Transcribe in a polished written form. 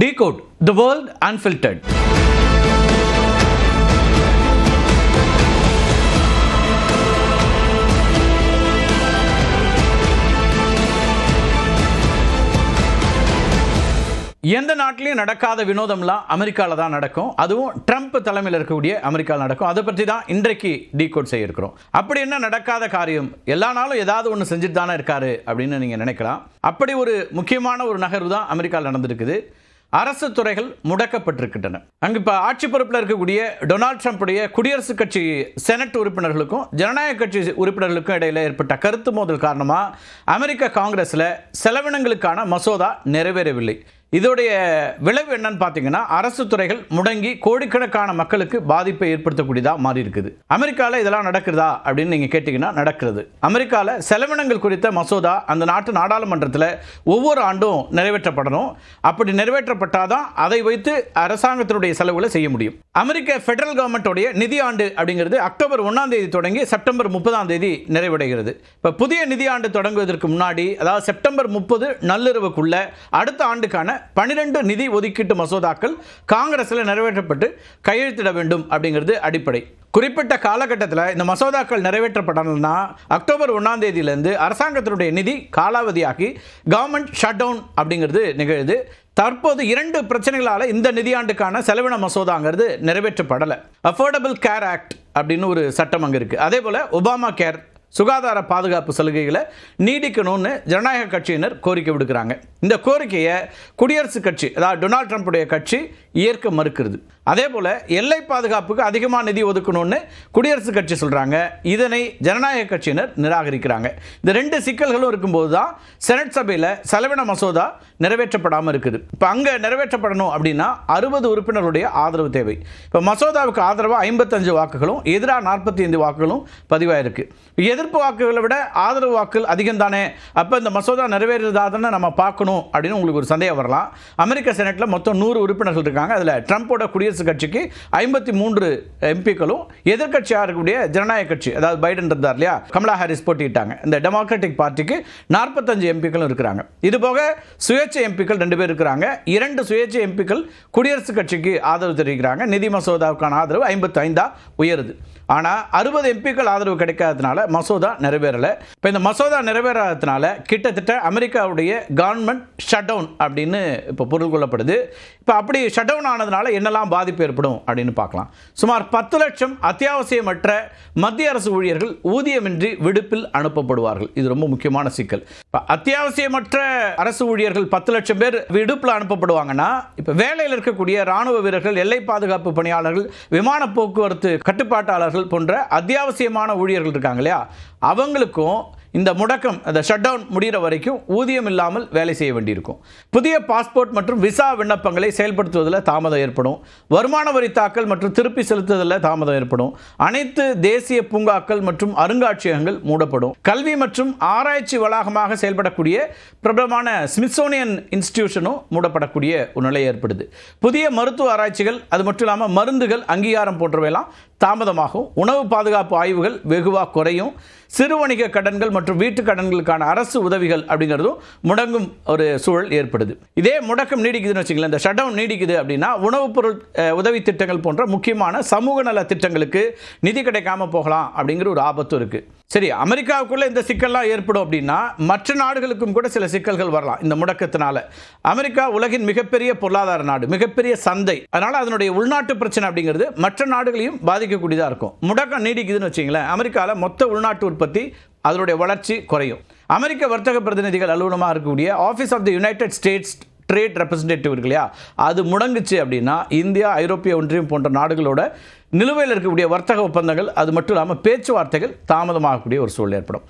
Decode the world unfiltered. எந்த நாட்டிலையும் நடக்காத வினோதம்லாம் அமெரிக்காவில் தான் நடக்கும். அதுவும் ட்ரம்ப் தலைமையில் இருக்கக்கூடிய அமெரிக்காவில் நடக்கும். அதை பற்றி தான் இன்றைக்கு டீகோட் செய்ய இருக்கிறோம். அப்படி என்ன நடக்காத காரியம்? எல்லா நாளும் ஏதாவது ஒன்று செஞ்சுட்டு தானே இருக்காரு அப்படின்னு நீங்கள் நினைக்கலாம். அப்படி ஒரு முக்கியமான ஒரு நகர்வு தான் அமெரிக்காவில் நடந்திருக்குது. அரசு துறைகள் முடக்கப்பட்டிருக்கின்றன. அங்கு இப்போ ஆட்சி பொறுப்பில் இருக்கக்கூடிய டொனால்ட் ட்ரம்ப்புடைய குடியரசுக் கட்சி செனட் உறுப்பினர்களுக்கும் ஜனநாயக கட்சி உறுப்பினர்களுக்கும் இடையில் ஏற்பட்ட கருத்து மோதல் காரணமாக அமெரிக்க காங்கிரஸில் செலவினங்களுக்கான மசோதா நிறைவேறவில்லை. இதோடைய விளைவு என்னன்னு பார்த்தீங்கன்னா, அரசு துறைகள் முடங்கி கோடிக்கணக்கான மக்களுக்கு பாதிப்பை ஏற்படுத்தக்கூடியதாக மாறி இருக்குது. அமெரிக்காவில் இதெல்லாம் நடக்கிறதா அப்படின்னு நீங்கள் கேட்டிங்கன்னா நடக்கிறது. அமெரிக்காவில் செலவினங்கள் குறித்த மசோதா அந்த நாட்டு நாடாளுமன்றத்தில் ஒவ்வொரு ஆண்டும் நிறைவேற்றப்படணும். அப்படி நிறைவேற்றப்பட்டாதான் அதை வைத்து அரசாங்கத்தினுடைய செலவுகளை செய்ய முடியும். அமெரிக்க ஃபெடரல் கவர்மெண்ட்டோடைய நிதி ஆண்டு அப்படிங்கிறது அக்டோபர் 1ஆம் தேதி தொடங்கி செப்டம்பர் 30ஆம் தேதி நிறைவடைகிறது. இப்போ புதிய நிதி ஆண்டு தொடங்குவதற்கு முன்னாடி, அதாவது செப்டம்பர் 30 நள்ளிரவுக்குள்ள அடுத்த ஆண்டுக்கான 12 நிதி ஒதுக்கீட்டு மசோதாக்கள் காங்கிரஸில் நிறைவேற்றப்பட்டு கையெழுத்திட வேண்டும் அப்படிங்கிறது அடிப்படை. குறிப்பிட்ட காலகட்டத்தில் இந்த மசோதாக்கள் நிறைவேற்றப்படணும்னா அக்டோபர் 1ஆம் தேதியிலிருந்து அரசாங்கத்தினுடைய நிதி காலாவதியாகி கவர்மெண்ட் ஷட் டவுன் அப்படிங்கிறது நிகழுது. தற்போது 2 பிரச்சனைகளால் இந்த நிதியாண்டுக்கான செலவின மசோதாங்கிறது நிறைவேற்றப்படலை. அஃபோர்டபுள் கேர் ஆக்ட் அப்படின்னு ஒரு சட்டம் அங்கே இருக்குது. அதே போல் ஒபாமா கேர் சுகாதார பாதுகாப்பு சலுகைகளை நீடிக்கணும்னு ஜனநாயக கட்சியினர் கோரிக்கை விடுக்கிறாங்க. இந்த கோரிக்கையை குடியரசுக் கட்சி, அதாவது டொனால்ட் ட்ரம்ப்புடைய கட்சி ஏற்க மறுக்கிறது. அதே போல் எல்லை பாதுகாப்புக்கு அதிகமாக நிதி ஒதுக்கணும்னு குடியரசுக் கட்சி சொல்கிறாங்க. இதனை ஜனநாயக கட்சியினர் நிராகரிக்கிறாங்க. இந்த 2 சிக்கல்களும் இருக்கும்போது தான் செனட் சபையில் செலவின மசோதா நிறைவேற்றப்படாமல் இருக்குது. இப்போ அங்கே நிறைவேற்றப்படணும் அப்படின்னா 60 உறுப்பினர்களுடைய ஆதரவு தேவை. இப்போ மசோதாவுக்கு ஆதரவாக 55 வாக்குகளும் எதிராக 45 வாக்குகளும் பதிவாயிருக்கு. எதிர்ப்பு வாக்குகளை விட ஆதரவு வாக்குகள் அதிகம் தானே, அப்போ இந்த மசோதா நிறைவேறதா தானே நம்ம பார்க்கணும் அப்படின்னு உங்களுக்கு ஒரு சந்தேகம் வரலாம். அமெரிக்க செனட்டில் மொத்தம் 100 உறுப்பினர்கள் இருக்காங்க. அதில் ட்ரம்ப்போட குடியரசுக் கட்சிக்கு 53 எம்பிக்களும், எதிர்கட்சியாக இருக்கக்கூடிய ஜனநாயக கட்சி, அதாவது பைடன் இருந்தார் இல்லையா, கமலா ஹாரிஸ் போட்டிட்டாங்க. இந்த டெமோக்ராட்டிக் பார்ட்டிக்கு 45 எம்பிக்களும் இருக்கிறாங்க. இது போக சுயேட்சை எம்பிக்கள் 2 பேர் இருக்கிறாங்க. 2 சுயேட்சை எம்பிக்கள் குடியரசுக் கட்சிக்கு ஆதரவு தெரிவிக்கிறாங்க. நிதி மசோதாவுக்கான ஆதரவு 55 உயருது. ஆனால் 60 எம்பிக்கள் ஆதரவு கிடைக்காததுனால மசோதா நிறைவேறலை. இப்போ இந்த மசோதா நிறைவேறாததுனால கிட்டத்தட்ட அமெரிக்காவுடைய கவர்மெண்ட் ஷட் டவுன் அப்படின்னு இப்போ பொருள் கொள்ளப்படுது. இப்போ அப்படி ஷட் டவுன் ஆனதுனால என்னெல்லாம் பாதிப்பு ஏற்படும் அப்படின்னு பார்க்கலாம். சுமார் 10 லட்சம் அத்தியாவசியமற்ற மத்திய அரசு ஊழியர்கள் ஊதியமின்றி விடுப்பில் அனுப்பப்படுவார்கள். இது ரொம்ப முக்கியமான சிக்கல். இப்போ அத்தியாவசியமற்ற அரசு ஊழியர்கள் 10 லட்சம் பேர் விடுப்பில் அனுப்பப்படுவாங்கன்னா, இப்போ வேலையில் இருக்கக்கூடிய ராணுவ வீரர்கள், எல்லை பாதுகாப்பு பணியாளர்கள், விமான போக்குவரத்து கட்டுப்பாட்டாளர்கள் போன்ற அத்தியாவசியமான ஊழியர்கள் இருக்காங்க இல்லையா, அவங்களுக்கும் இந்த முடக்கம், அந்த ஷட் டவுன் முடிகிற வரைக்கும் ஊதியம் இல்லாமல் வேலை செய்ய வேண்டியிருக்கும். புதிய பாஸ்போர்ட் மற்றும் விசா விண்ணப்பங்களை செயல்படுத்துவதில் தாமதம் ஏற்படும். வருமான வரி தாக்கல் மற்றும் திருப்பி செலுத்துவதில் தாமதம் ஏற்படும். அனைத்து தேசிய பூங்காக்கள் மற்றும் அருங்காட்சியகங்கள் மூடப்படும். கல்வி மற்றும் ஆராய்ச்சி வளாகமாக செயல்படக்கூடிய பிரபலமான ஸ்மித்சோனியன் இன்ஸ்டிடியூஷனும் மூடப்படக்கூடிய ஒரு நிலை ஏற்படுது. புதிய மருத்துவ ஆராய்ச்சிகள், அது மட்டும் இல்லாமல் மருந்துகள் அங்கீகாரம் போன்றவையெல்லாம் தாமதமாகும். உணவு பாதுகாப்பு ஆய்வுகள் வெகுவாக குறையும். சிறு வணிக கடன்கள் மற்றும் வீட்டு கடன்களுக்கான அரசு உதவிகள் அப்படிங்கிறதும் முடங்கும் ஒரு சூழல் ஏற்படுது. இதே முடக்கம் நீடிக்குதுன்னு வச்சுக்கலாம், இந்த ஷட் டவுன் நீடிக்குது அப்படின்னா உணவுப் பொருள் உதவி திட்டங்கள் போன்ற முக்கியமான சமூக நல திட்டங்களுக்கு நிதி கிடைக்காம போகலாம் அப்படிங்கிற ஒரு ஆபத்து இருக்கு. சரி, அமெரிக்காவுக்குள்ள இந்த சிக்கல்லாம் ஏற்படும் அப்படின்னா மற்ற நாடுகளுக்கும் கூட சில சிக்கல்கள் வரலாம் இந்த முடக்கத்தினால. அமெரிக்கா உலகின் மிகப்பெரிய பொருளாதார நாடு, மிகப்பெரிய சந்தை. அதனால அதனுடைய உள்நாட்டு பிரச்சனை அப்படிங்கிறது மற்ற நாடுகளையும் பாதிக்கக்கூடியதாக இருக்கும். முடக்கம் நீடிக்குதுன்னு வச்சுங்களேன், அமெரிக்காவில் மொத்த உள்நாட்டு உற்பத்தி, அதனுடைய வளர்ச்சி குறையும். அமெரிக்க வர்த்தக பிரதிநிதிகள் அலுவலகமாக இருக்கக்கூடிய office of the United States trade representative இருக்கு இல்லையா, அது முடங்குச்சு அப்படின்னா இந்தியா, ஐரோப்பிய ஒன்றியம் போன்ற நாடுகளோட நிலுவையில் இருக்கக்கூடிய வர்த்தக ஒப்பந்தங்கள், அது மட்டும் இல்லாமல் பேச்சுவார்த்தைகள் தாமதமாகக்கூடிய ஒரு சூழல் ஏற்படும்.